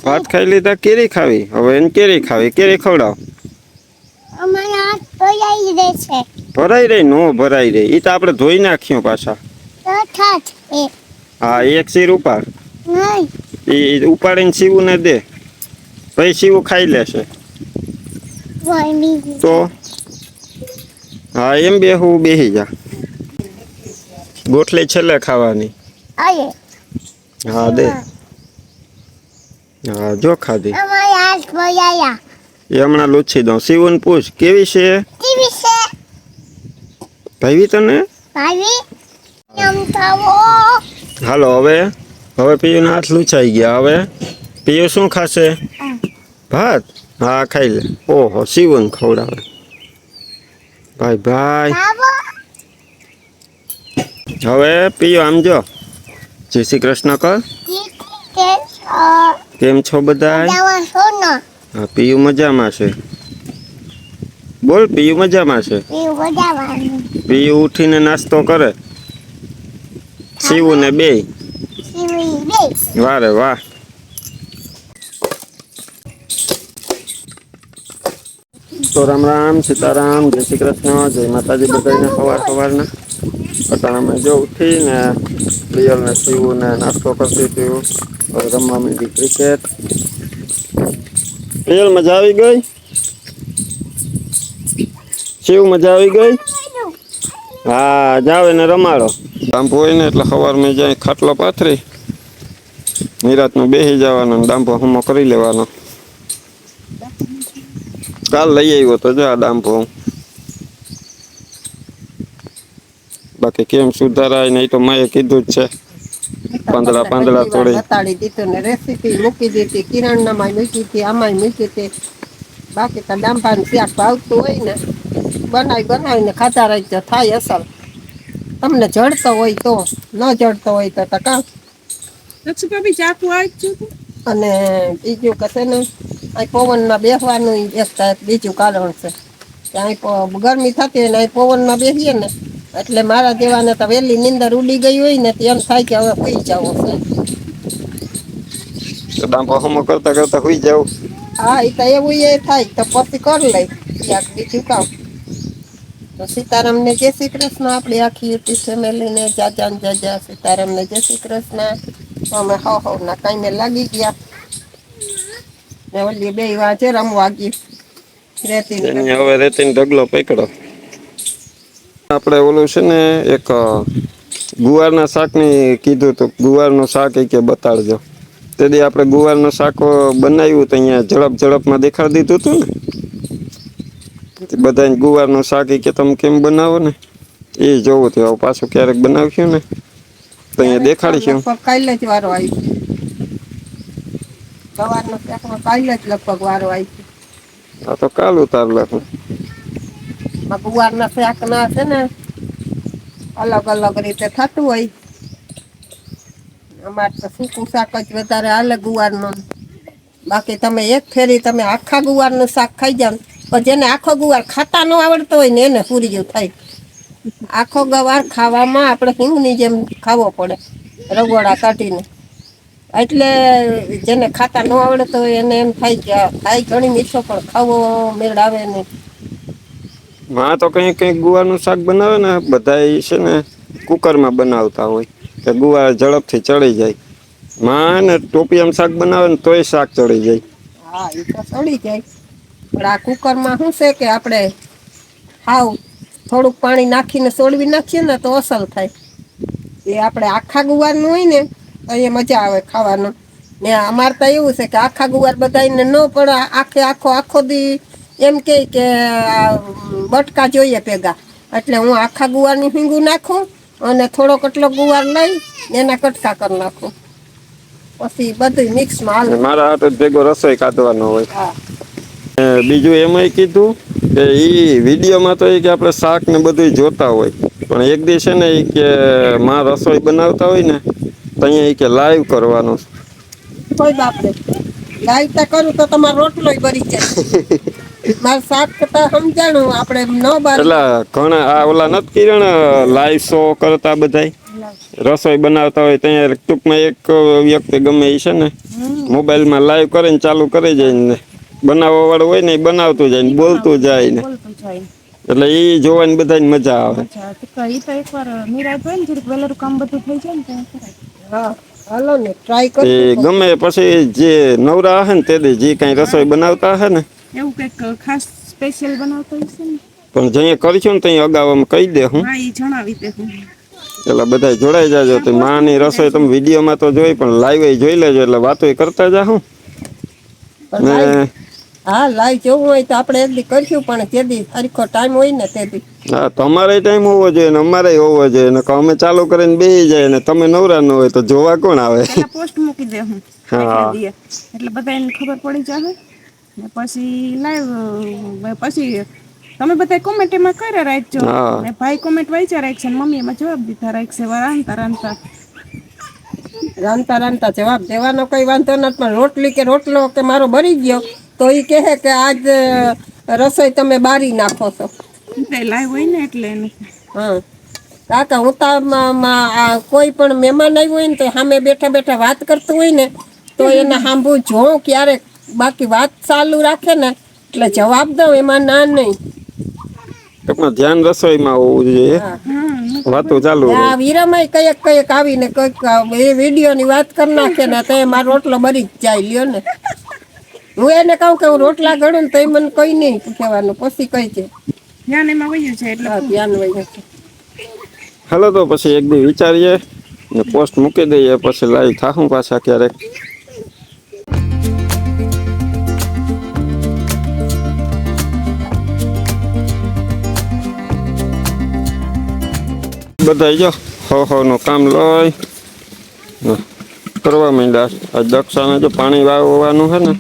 ભાત ખાઈ લીધા કેરી ખાવી હવે એને કેરી ખાવી કેરી ખવડાવ અમારા હાથ ભરાઈ રહે છે ભરાઈ રહી નો ભરાઈ રહી ઈ તો આપણે ધોઈ નાખ્યું પાછા ઠાઠ એ હા એક શીર ઉપાડ નહીં એ ઉપાડીને સીવું ને દે પછી સીવું ખાઈ લેશે વાણી તો હા એમ બેહી જા ગોઠલી છેલ્લે ખાવાની આયે હા દે હા જો ખાધી અમારા હાથ ભરાયા એ હમણાં લૂછી દઉં શિવન પૂછ કેવી છે ટીવી છે ભાઈ તને ભાઈ એમ થાવો હાલો હવે પીયુના હાથ લૂછાઈ ગયા હવે પીયુ શું ખાશે ભાત હા ખાઈ લે ઓહો શિવન ખવડાવે ભાઈ થાવો હવે પીયુ આમ જો જય શ્રી કૃષ્ણ કર કે કેમ છો બધા દવા સોનો હા પીયુ મજામાં છે બોલ પીયુ મજામાં છે એ બજાવાનું પીયુ ઉઠીને નાસ્તો કરે શિવું ને બે ટીવી દે વારે વાહ તો રામ રામ સીતારામ જય શ્રી કૃષ્ણ જય માતાજી બધાને સવારના અટાણામાં જો ઉઠીને રિયલ ને શિવું ને નાસ્તો કરતી હતી હવે રમવા માંડી ક્રિકેટ રિયલ મજા આવી ગઈ શિવ મજા આવી ગઈ હા જાવ એને રમાડો ડાંભો હોય ને એટલે સવારમાં જાય ખાટલો પાથરી નિરાતનું બેસી જવાનું ડાંભો હમો કરી લેવાનો કાલ લઈ આવ્યો તો જો આ ડાંભો બાકી કેમ સુધારાય નહીં તો મેં કીધું જ છે પાંદડા તોડી બતાડી દીધું ને રેસીપી મૂકી દીધી કિરાણામાં મૂકી હતી આમાં મૂકી હતી બાકી તો ડાંભાનું શાક ભાવતું હોય ને બનાવીને ખાતા રહી તો થાય અસર તમને જડતો હોય તો ન જડતો હોય તો કાં અને બીજું કશે ને અહીં પવનમાં બેસવાનું એક બીજું કારણ છે ત્યાં ગરમી થતી હોય ને અહીં પવનમાં બેસીએ ને એટલે મારા જેવાને તો વહેલી નીંદર ઉડી ગઈ હોય ને તો એમ થાય કે હવે સુઈ જવું છે ડાંભો હમો કરતા કરતા સુઈ જાવ હા એ તો એવું એ થાય તો પછી કરી લઈ યાદ બીજું કામ તો સીતારામને જય શ્રી કૃષ્ણ આપણી આખી હતી ફેમિલીને જાજા ને જાજા સીતારામને જય શ્રી કૃષ્ણ અમે ના કાંઈ લાગી ગયા ને ઓલી બે વાંચે રમવા ગઈ હવે રેતીનો ઢગલો પકડો આપણે ઓલું છે ને એક ગુવારના શાકની કીધું તો ગુવારનું શાક કે બતાડજો તેથી આપણે ગુવારનું શાક બનાવ્યું તો અહીંયા ઝડપમાં દેખાડી દીધું હતું ને બધાને ગુવારનું શાક કે તમે કેમ બનાવો ને એ જોવું તો પાછું ક્યારેક બનાવશું ને તો અહીંયા દેખાડીશું કાલે જ વારો આવી સવારનો શાકમાં કાલે જ લગભગ વારો આવી આ તો કાલ ઉતાર લખું ગુવારના શાક ના છે ને અલગ અલગ રીતે થતું હોય અમારે તો સૂકું શાક જ વધારે હાલે ગુવારનું બાકી તમે એક ફેરી તમે આખા ગુવારનું શાક ખાઈ જાવ પણ જેને આખો ગુવાર ખાતા ન આવડતો હોય ને એને પૂરીયું થાય આખો ગવાર ખાવામાં આપણે હિંગની જેમ ખાવો પડે રગોડા કાઢીને એટલે જેને ખાતા ન આવડતો હોય એને એમ થાય કે ખાઈ ઘણી મીઠો પણ ખાવો મેળ આવે નહીં માં તો કંઈક ગુવારનું શાક બનાવે ને બધા છે ને કુકરમાં બનાવતા હોય કે ગુવાર ઝડપથી ચડી જાય માં ને ટોપિયામાં શાક બનાવે ને તોય શાક ચડી જાય હા એ તો ચડી જાય પણ આ કુકરમાં શું છે કે આપણે હાવ થોડુંક પાણી નાખીને સોળવી નાખીએ ને તો અસલ થાય એ આપણે આખા ગુવારનું હોય ને તો એ મજા આવે ખાવાનું ને અમારે તો એવું છે કે આખા ગુવાર બધાને ન પડે આખો દી એમ કે બટકા જોઈએ ભેગા એટલે હું આખા ગુવારની હિંગું નાખું અને થોડો કટલો ગુવાર લઈ એના કટકા કરી નાખું પછી બધું મિક્સમાં હાલ મારા હાથ ભેગો રસોઈ કાઢવાનો હોય હા બીજું એમાંય કીધું કે એ વિડીયોમાં તો એ કે આપણે શાક ને બધું જોતા હોય પણ એક દી છે ને એ કે માં રસોઈ બનાવતા હોય ને તો અહીંયા કે લાઈવ કરવાનું કોઈ બાપરે લાઈવ તો કરું તો તમારો રોટલો ભરી જાય મારે શાક કરતા સમજાણું આપણે ન બાર એટલે ઘણા આ ઓલા નથી કિરણ લાઈવ શો કરતા બધાય રસોઈ બનાવતા હોય ત્યાં ટૂંકમાં એક વ્યક્તિ ગમે એ છે ને મોબાઈલમાં લાઈવ કરીને ચાલુ કરી જાય ને બનાવવા વાળું હોય ને એ બનાવતું જાય ને બોલતું જાય ને બોલતું જાય. એટલે એ જોવાની બધાને મજા આવે. અચ્છા તો ઈ તો એકવાર નિરાશ હોય ને જરીક વેલેરું કામ બધું થઈ જાય ને ત્યાં કરાય. હા હાલો ને ટ્રાય તે કરશું. ગમે પછી જે નવરા હે ને તે દી જે કાંઈ રસોઈ બનાવતા હે ને એવું કંઈક ખાસ સ્પેશિયલ બનાવતો હશે ને. પણ જઈએ કરશું ને ત્યાં અગાઉ અમે કહી દે હું હા ઈ જણાવી દે હું. એટલે બધા જોડાઈ જાજો. તો માની રસોઈ તમે વિડીયોમાં તો જોઈ પણ લાઈવ જોઈ લેજો એટલે વાતો કરતા જાહું પણ ને હા લાઈવ જોવું હોય તો આપણે એક દી કરશું પણ તે દી હરખો ટાઈમ હોય ને તે દી. હા તમારે ટાઈમ હોવો જોઈએ ને અમારે હોવો જોઈએ ને અમે ચાલુ કરીને બેસી જાય ને તમે નવરા ન હોય તો જોવા કોણ આવે. પેલા પોસ્ટ મૂકી દે હું હા એટલે બધાને ખબર પડી જાય ને પછી લાઈવ પછી તમે બધા કોમેન્ટ એમાં કર્યા રાખજો હા ને ભાઈ કોમેન્ટ વાંચ્યા રાખશે ને મમ્મી એમાં જવાબ દીધા રાખશે રાંધતા રાંધતા. રાંધતા રાંધતા જવાબ દેવાનો કઈ વાંધો નથી પણ રોટલી કે રોટલો કે મારો બળી ગયો તો એ કહે કે આજ રસોઈ તમે બારી નાખો છો. લાઈવ હોય ને એટલે એને હા કાકા હું તો કોઈ પણ મહેમાન આવ્યું હોય ને તો સામે બેઠા બેઠા વાત કરતું હોય ને તો એને સાંભળું જોઉં ક્યારેક બાકી વાત ચાલુ રાખે ને એટલે જવાબ દઉં એમાં ના નહીં. ટૂંકમાં ધ્યાન રસોઈમાં હોવું જોઈએ. વાતો ચાલુ રહે. આ વીરામાં કઈક આવીને કઈક એ વિડીયો ની વાત કરી નાખે ને તો મારો રોટલો બરી જ જાય લ્યો ને. હું એને કહું કે હું રોટલા ગળું ને તો મને કઈ નહીં કહેવાનું પછી કઈ છે ધ્યાન એમાં વયું છે એટલે ધ્યાન વહી જશે. હાલો તો પછી એક દી વિચારીએ ને પોસ્ટ મૂકી દઈએ પછી લાઈવ થાશું પાછા ક્યારેક. બધા જો નું કામ લઈ કરવા માંડ્યા. આ દક્ષાને જો પાણી વાવવાનું છે ને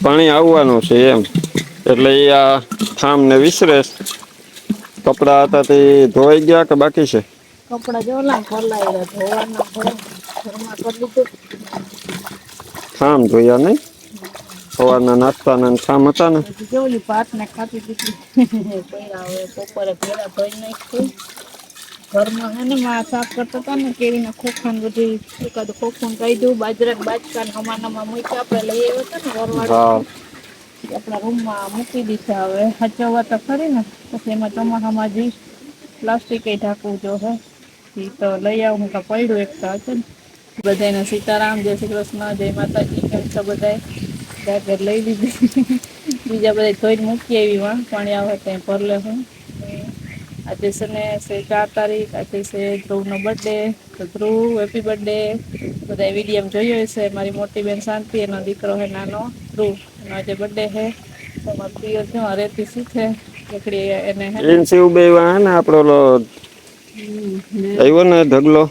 પાણી આવવાનું છે એમ એટલે એ આ થામ ને વિસરે. કપડા હતા તે ધોવાઈ ગયા કે બાકી છે? કપડા જોલા ખોલાયેલા ધોવાના ઘરમાં કરી દીધું. થામ ધોયા નહીં સવારના નાસ્તાના થામ હતા ને જેવલી ભાત ને ખાતી દીધી પહેલા હવે બપોરે ભેરા ધોઈ નાખ્યું. ઘરમાં હે ને માં સાફ કરતા હતા ને કેરીના ખોખાને બધી એકાદું ખોખું કાઢ્યું બાજરા બાજકા હમાનામાં મૂક્યા આપણે લઈ આવ્યો હતો ને વરવાડ હા આપણા રૂમમાં મૂકી દીધા. હવે હચવવા તો ખરી ને પછી એમાં ચોમાસામાં જે પ્લાસ્ટિક ઢાંકવું જો હે એ તો લઈ આવું તો પડ્યું એક તો હતું ને બધાને સીતારામ જય શ્રી કૃષ્ણ જય માતાજી કેમ છો બધાય જાગર લઈ લીધી. બીજા બધા ધોઈને મૂકી આવી વાં પાણી આવે ત્યાં ભરલે હું. આજે છે ને 4 તારીખ આજે છે ધ્રુવનો બર્થડે તો ધ્રુવ હેપી બર્થડે. બધા વિડીયો જોયો હશે. મારી મોટી બેન શાંતિ એનો દીકરો હે નાનો ધ્રુવ એનો આજે બર્થડે હે તો મારા પિયર જો રેતી શીખે એકડી એને હે એન શિવ બે હે ને આપણો આવ્યો ને ઢગલો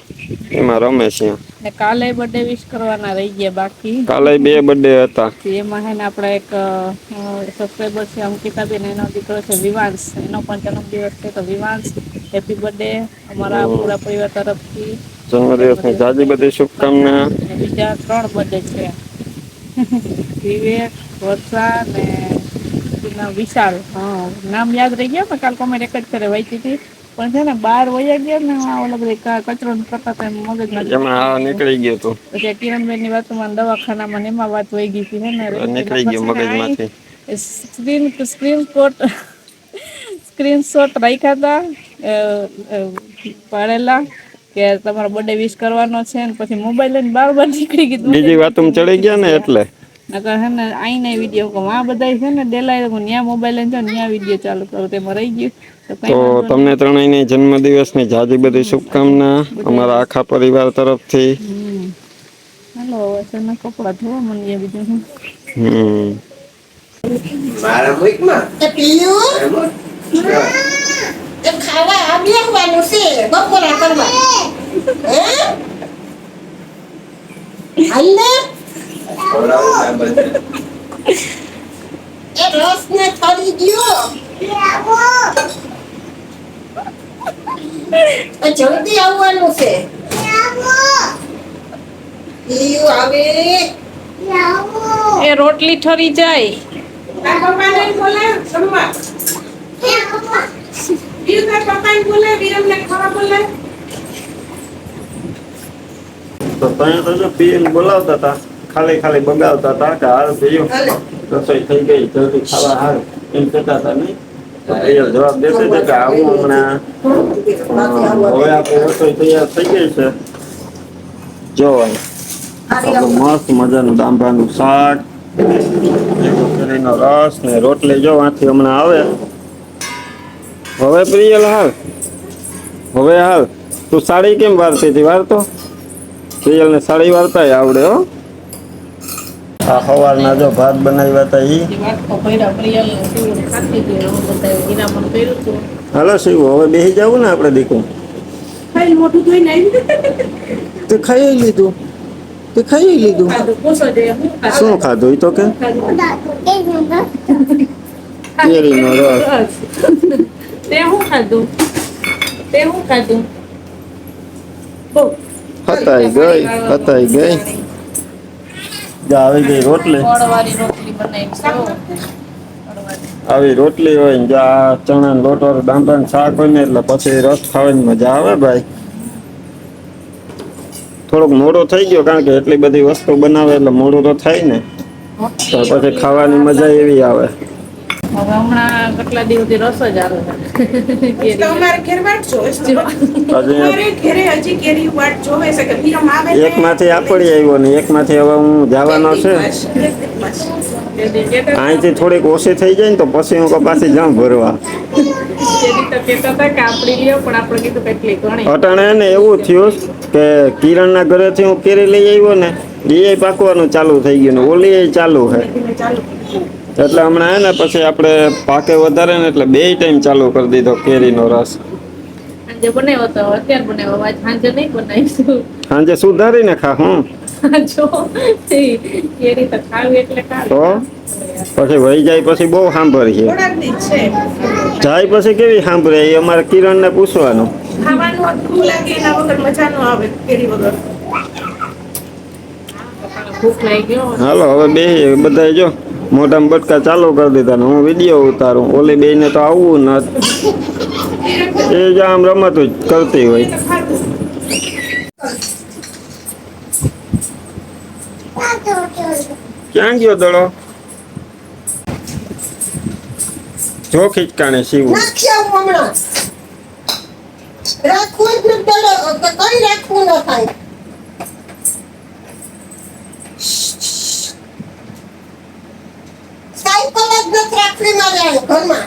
એમાં રમે છે. ને કાલે બર્થડે વિશ કરવાના રહી ગયા બાકી. કાલે 2 બર્થડે હતા. એમાં હે ને આપણા એક સબસ્ક્રાઈબર છે અંકિતાબેન એનો દીકરો છે વિવાંશ એનો પણ જન્મદિવસ છે તો વિવાંશ હેપી બર્થડે અમારા પૂરા પરિવાર તરફથી. જન્મદિવસની જાજી બધી શુભકામના. બીજા 3 બર્થડે છે વિવેક વર્ષા ને વિશાલ. હા નામ યાદ રહી ગયા પણ કાલ કોમેન્ટ એક જ કરે વાંચી હતી પણ છે ને 12 વયા ગયા ને ઓલા બધા કચરો કરતા હતા મગજમાં એમાં નીકળી ગયો તો પછી કિરણબેન ની વાતમાં દવાખાનામાં ને એમાં વાત વહી ગઈ હતી હે ને નીકળી ગયો મગજમાંથી. સ્ક્રીનશોટ રાખ્યા હતા પાડેલા કે તમારો બર્થડે વિશ કરવાનો છે ને પછી મોબાઈલ લઈને બાર નીકળી ગઈ. બીજી વાતમાં ચડી ગયા ને એટલે નકર હે ને આઈને વિડીયો કહું આ બધા છે ને ડેલાય ન્યા મોબાઈલ લઈને ન્યા વિડીયો ચાલુ કરો તેમાં રહી ગયું. તો તમને ત્રણેયની જન્મદિવસની જાજી બધી શુભકામના અમારા આખા પરિવાર તરફથી. હાલો હવે છે ને કપડા ધોવા માંડીએ બીજું શું. મારા મુખમાં એ પીયું એ ખાવા આવ્યાવાનું છે બપોરા કરવા હે હાલે એ રસ ને થોડી ગયો જલ્દી આવવાનું છે આવે એ રોટલી ઠરી જાય. પપ્પાને બોલે જમવા પપ્પાને બોલે વિરમને ખાવા બોલે તો ત્યાં તો જો પીએમ બોલાવતા હતા, ખાલી ખાલી બગાવતા હતા કે હાલ પીઓ રસોઈ થઈ ગઈ, જલ્દી ખાવા હાલ, એમ કહેતા હતા નહીં. તો પ્રિયલ જવાબ દેશે છે કે આવું હમણાં. હવે આપણે રસોઈ તૈયાર થઈ ગઈ છે. જો આપણું મસ્ત મજાનું દાંભાનું શાક, કેરીનો રસ ને રોટલી જો આથી હમણાં આવે. હવે પ્રિયલ હાલ, હવે હાલ. તું સાડી કેમ વારતી હતી? વારતો પ્રિયલ ને સાડી વારતા આવડે હો. આ સવારના જો ભાત બનાવ્યા હતા ઈ. હાલો શિવ, હવે બેસી જવું ને આપણે દીકું. તે ખાઈ લીધું, તે ખાઈ લીધું. શું ખાધું ઈ તો કે? કેરીનો રસ. તે હું ખાધું? હતાઈ ગઈ, હતાઈ ગઈ. જા આવી ગઈ રોટલી. ગોળવાળી રોટલી બનાવી છે. આવી રોટલી હોય ને જ્યાં ચણા લોટ વાળું દાંભાનું શાક હોય ને એટલે પછી રસ ખાવાની મજા આવે ભાઈ. થોડોક મોડો થઈ ગયો કારણ કે એટલી બધી વસ્તુ બનાવે એટલે મોડું તો થાય ને, તો પછી ખાવાની મજા એવી આવે. હવે હમણાં કેટલા દિવસથી રસ જ આવે છે. તમારે ઘેર વાટ જોવે છે? તમારે ઘેરે હજી કેરી વાટ જોવે છે કે પીરમ આવે ને? એક માંથી આપડી આવ્યો ને એક માંથી હવે હું જવાનો છે. અહીંથી થોડીક ઓછી થઈ જાય ને તો પછી હું પાછી જાઉં ભરવા. અટાણે ને એવું થયું કે કિરણના ઘરેથી હું કેરી લઈ આવ્યો ને એ પાકવાનું ચાલુ થઈ ગયું ને ઓલી ચાલુ છે. એટલે હમણાં હે ને પછી આપણે પાકે વધારે ને એટલે 2 ટાઈમ ચાલુ કરી દીધો કેરીનો રસ. સાંજે બનાવ્યો તો અત્યારે બનાવ્યો, આજ સાંજે નહીં બનાવીશું. સાંજે સુધારીને ખા. હું જો કેરી તો ખાવી એટલે તો પછી વહી જાય પછી બહુ સાંભળીએ. જાય પછી કેવી સાંભળે એ અમારે કિરણને પૂછવાનું. ખાવાનું અધૂરું લાગે એના વગર મજા ન આવે કેરી વગર. ભૂખ લાગી ગયો. હાલો હવે બે બધા જો મોઢામાં બટકા ચાલુ કરી દીધા ને હું વિડીયો ઉતારું. ઓલી બેને તો આવવું ન, એ જ આમ રમત જ કરતી હોય. ક્યાં ગયો દડો? જો ખીચકાણે શિવ રાખવું જ નથી, કઈ રાખવું ન થાય. સાયકલ જ નથી રાખવી મારે ઘરમાં.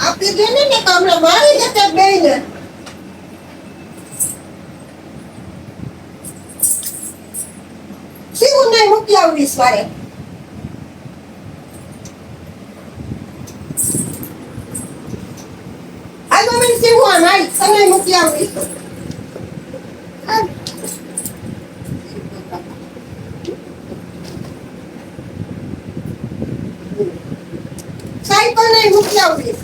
આપી દે ને કામડા મારી જતા બેને. શું નહીં મૂકી આવડીશ મારે? આજો મને સેવું આ નાઈ તને મૂકી આવડીશ. સાયકલ નહીં મૂકી આવડીશ.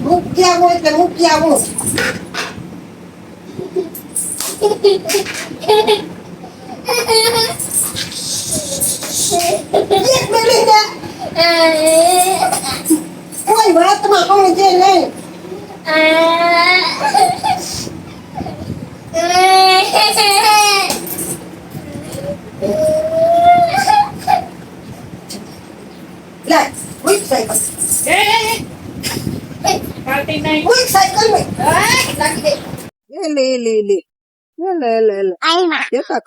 મૂક્યા હોય એટલે મૂક્યા હોય. એક મિનિટ કોઈ વાતમાં સમજે નહીં. લે ઉઠ સાયકલ. કોઈ સાયકલ નહીં લાગી દે. લે લે લે લે લે લે દેખા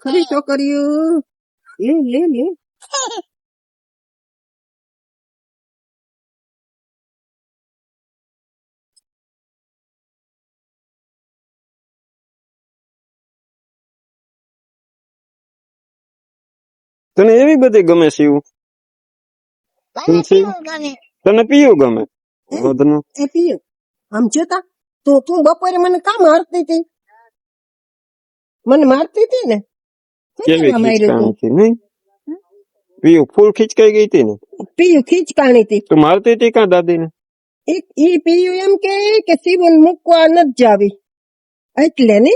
ખરી છોકરીઓ. લે લે લે તને એવી બધી ગમે શિવ? તુલસી તને પીયું ગમે? વધનું એ પીએ આમ જોતા તો તું બપોરે મને કામ મારતી હતી. મને મારતી હતી ને કેવી ખીચકાણી હતી નહીં? પીયું ફૂલ ખીચકાઈ ગઈ હતી ને? પીયું ખીચકાણી હતી. તો મારતી હતી કાં દાદીને? ઈ પીયું એમ કે સીવન મૂકવા નથી જાવી એટલે ને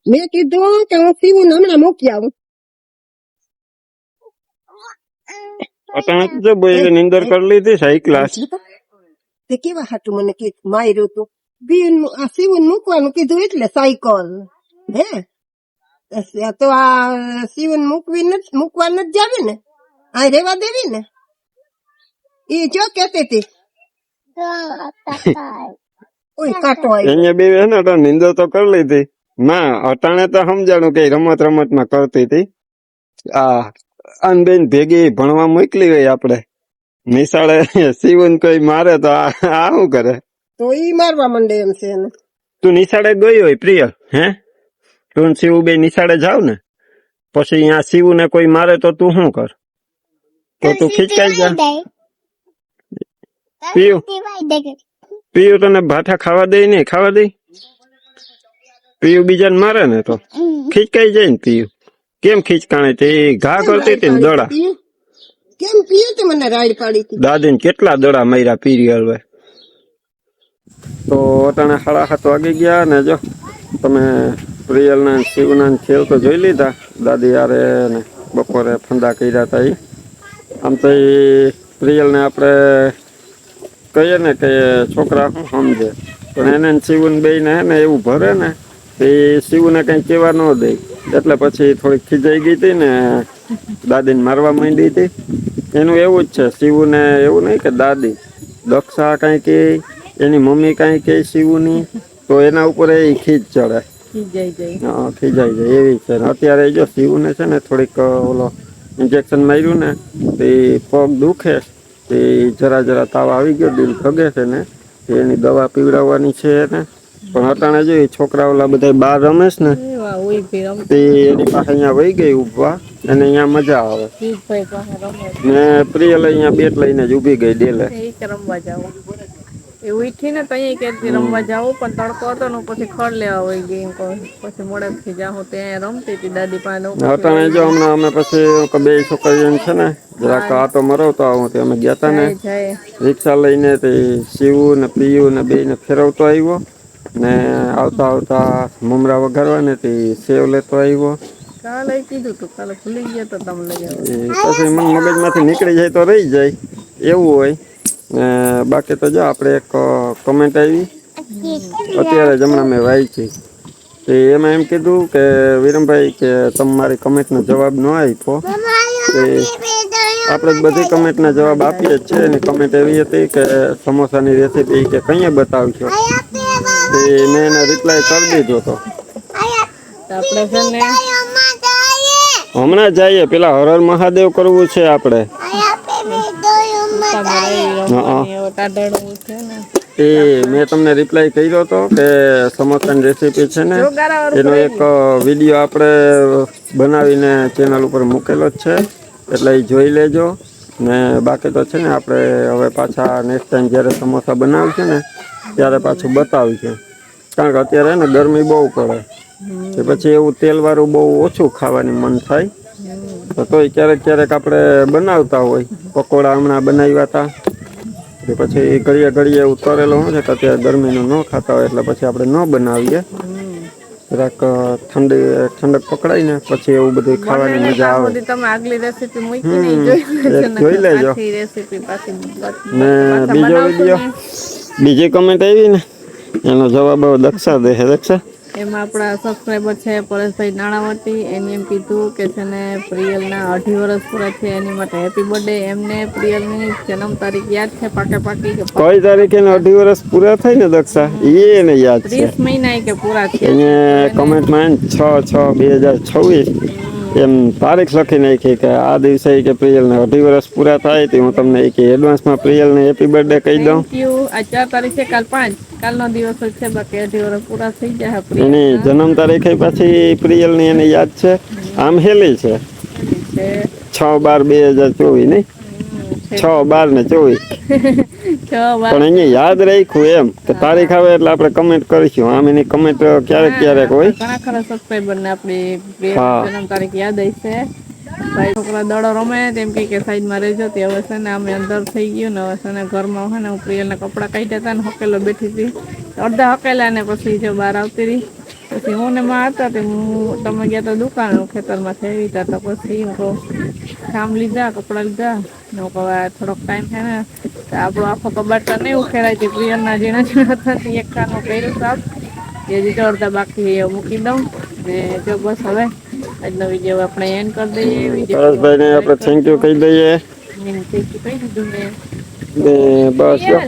મેં કીધું કે હું સીવન હમણાં મૂકી આવું. અટાણે તો જો બોય નિંદર કરી લીધી સાઈ ક્લાસ. તે કેવા હાટું મને કીધું માર્યું તું સીવન મૂકવાનું કીધું એટલે સાયકલ હે તો આ સીવન મૂકવા નથી જાવી ને આ રેવા દેવી ને ઈ જો કેતી હતી ઓય કાંટો આવ્યો. અહીંયા બે હે ને અટાણે નિંદર તો કરી લીધી. ના અટાણે તો સમજાણું કે રમત માં કરતી હતી. આ અનબેન ભેગી ભણવા મોકલી ગઈ આપણે નિશાળે. સીવન કોઈ મારે તો આ શું કરે? તો ઈ મારવા માંડે એમ છે એને. તું નિશાળે ગઈ હોય પ્રિય? હે તું શિવ બે નિશાળે જાવ ને પછી અહીંયા શિવ ને કોઈ મારે તો તું શું કર? તો તું ખીચકાઈ જા. પીયું પીયું તને ભાઠા ખાવા દે નહીં? ખાવા દે? પીયું બીજાને મારે ને તો ખીચકાઈ જાય ને. પીયું કેમ ખીચકાણે? તે ઘા કરતી હતી ને દડા. કેમ પીયું તે મને રાડ પાડી હતી. દાદીને કેટલા દડા માર્યા પીરી હલવે. તો અટાણે 7:30 વાગી ગયા ને જો તમે પ્રિયલના શિવના ખેલ તો જોઈ લીધા. દાદી યારે ને બપોરે ફંદા કર્યા હતા. આમ તો એ પ્રિયલને આપણે કહીએ ને કે છોકરા શું સમજે, પણ એને શિવન બેયને હે ને એવું ભરે ને એ શિવને કંઈ કહેવા ન દે. એટલે પછી થોડીક ખીજાઈ ગઈ હતી ને દાદીને મારવા માંડી હતી. એનું એવું જ છે શિવને એવું નહીં કે દાદી દક્ષા કાંઈ કે એની મમ્મી કાંઈ કે શિવની તો એના ઉપર એ ખીજ ચડે. હા ખીજાઈ જાય એવી છે. અત્યારે જો શિવને છે ને થોડીક ઓલો ઇન્જેક્શન માર્યું ને તે પગ દુખે તે જરા તાવ આવી ગયો, દિલ ધગે છે ને એની દવા પીવડાવવાની છે એને. પણ અટાણે જો છોકરા ઓલા બધા બહાર રમેશ ને તે એની પાસે અહીંયા વહી ગઈ ઉભવા અને અહીંયા મજા આવે. ને પ્રિયલ અહીંયા બેટ લઈને જ ઉભી ગઈ ડેલે. રમવા જાવ એ ઉઠી ને તો કે રમવા જાવ પણ તડકો હતો ને પછી ખડ લેવા વહી ગઈ. પછી મોડેક થી જાઉં ત્યાં રમતી હતી દાદી પાસે. અટાણે જો હમણાં અમે પછી બે છોકરીઓ છે ને જરાક આટો મરવતો આવું તે અમે ગયા તા ને રિક્ષા લઈને તે શિવ ને પીયુ ને બે ને ફેરવતો આવ્યો ને આવતા આવતા મમરા વઘારવા ને તે સેવ લેતો આવ્યો. કાલે કીધું તું કાલે ભૂલી ગયા તો તમે લઈ આવો. પછી મન મગજમાંથી નીકળી જાય તો રહી જાય એવું હોય. બાકી તો જો આપણે એક કમેન્ટ આવી અત્યારે જ હમણાં મેં વાંચી તે એમાં એમ કીધું કે વિરમભાઈ કે તમે મારી કમેન્ટનો જવાબ ન આપ્યો. તે આપણે બધી કમેન્ટના જવાબ આપીએ જ છે. એની કમેન્ટ એવી હતી કે સમોસાની રેસીપી કે કંઈ બતાવશો તે મેં એને રિપ્લાય કરી દીધો હતો. આપણે છે ને હમણાં જઈએ પેલા હરર મહાદેવ કરવું છે આપણે. એ મેં તમને રિપ્લાય કર્યો હતો કે સમોસાની રેસીપી છે ને એનો એક વિડીયો આપણે બનાવીને ચેનલ ઉપર મૂકેલો જ છે એટલે એ જોઈ લેજો. ને બાકી તો છે ને આપણે હવે પાછા નેક્સ્ટ ટાઈમ જ્યારે સમોસા બનાવશે ને ત્યારે પાછું બતાવશું. કારણ કે અત્યારે ને ગરમી બહુ પડે કે પછી એવું તેલવાળું બહુ ઓછું ખાવાની મન થાય. તો તોય ક્યારેક આપણે બનાવતા હોય. પકોડા હમણાં બનાવ્યા હતા કે પછી ઘડીએ એવું તરેલું શું છે કે અત્યારે ગરમીનું ન ખાતા હોય એટલે પછી આપણે ન બનાવીએ. જરાક ઠંડક પકડાય ને પછી એવું બધું ખાવાની મજા આવે. તમે આગલી રેસીપી મૂકી જોઈ લેજો. ને બીજો વિડીયો બીજી કમેન્ટ આવી ને એનો જવાબ દક્ષા દે. દક્ષા એમાં આપણા સબસ્ક્રાઈબર છે પરેશભાઈ નાણાવટી. એને એમ કીધું કે છે ને પ્રિયલના 2.5 વર્ષ પૂરા છે એની માટે હેપી બર્થડે. એમને પ્રિયલની જન્મ તારીખ યાદ છે પાકી કે કઈ તારીખે 2.5 વર્ષ પૂરા થાય ને દક્ષા એને યાદ છે. 30 મહિના કે પૂરા છે. એને કમેન્ટમાં 6/6/2026 એમ તારીખ લખી નાખી કે આ દિવસે કે પ્રિયલને 2.5 વર્ષ પૂરા થાય તો હું તમને એડવાન્સમાં પ્રિયલને હેપી બર્થડે કહી દઉં. Thank you. આ 4 તારીખ છે, કાલ 5 કાલનો દિવસ જ છે. બાકી 2.5 વર્ષ પૂરા થઈ જાય. એની જન્મ તારીખે પાછી પ્રિયલની એને યાદ છે. આમ હેલી છે 6/12/2024 નહીં 6/12/24 પણ અહીંયા યાદ રાખ્યું એમ કે તારીખ આવે એટલે આપણે કમેન્ટ કરીશું. આમ એની કમેન્ટ ક્યારેક હોય. ઘણા ખરા સબસ્ક્રાઇબર ને આપણી જન્મ તારીખ યાદ હશે. ભાઈ છોકરા દડો રમે તેમ કે સાઈડમાં રહેજો તે હવે છે ને અમે અંદર થઈ ગયું ને હવે છે ને ઘરમાં હોય ને હું પ્રિયલના કપડાં કાઢ્યા હતા ને હકેલો બેઠી હતી અડધા હકેલા ને પછી જો બહાર આવતી રહી પછી હું ને માં હતા તે હું તમે ગયા તો દુકાન ખેતરમાં થઈ હતા તો પછી હું કહું કામ લીધા કપડાં લીધા ને હું કહું થોડોક ટાઈમ છે ને તો આપણો આખો કબાટ તો નહીં ઉખેરાય તે પ્રિયલના ઝીણા ઝીણા હતા તે એક કાનો કર્યું સાફ એ હજી તો અડધા બાકી એ મૂકી દઉં ને જો બસ હવે આજનો વિડીયો આપણે એન્ડ કરી દઈએ પરેશભાઈ ને આપણે થેન્ક યુ કહી દઈએ કહી દીધું મેં ને બસ જો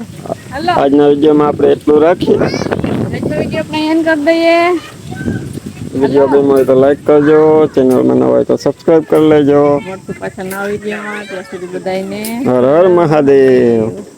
હાલો આજના વિડીયોમાં આપણે એટલું રાખીએ આજનો વિડીયો આપણે એન્ડ કરી દઈએ વિડીયો ગમ્યો હોય તો લાઈક કરજો ચેનલમાં નવા હોય તો સબસ્ક્રાઇબ કરી લેજો મળશું પાછા નવા વિડીયોમાં ત્યાં સુધી બધાને હર હર મહાદેવ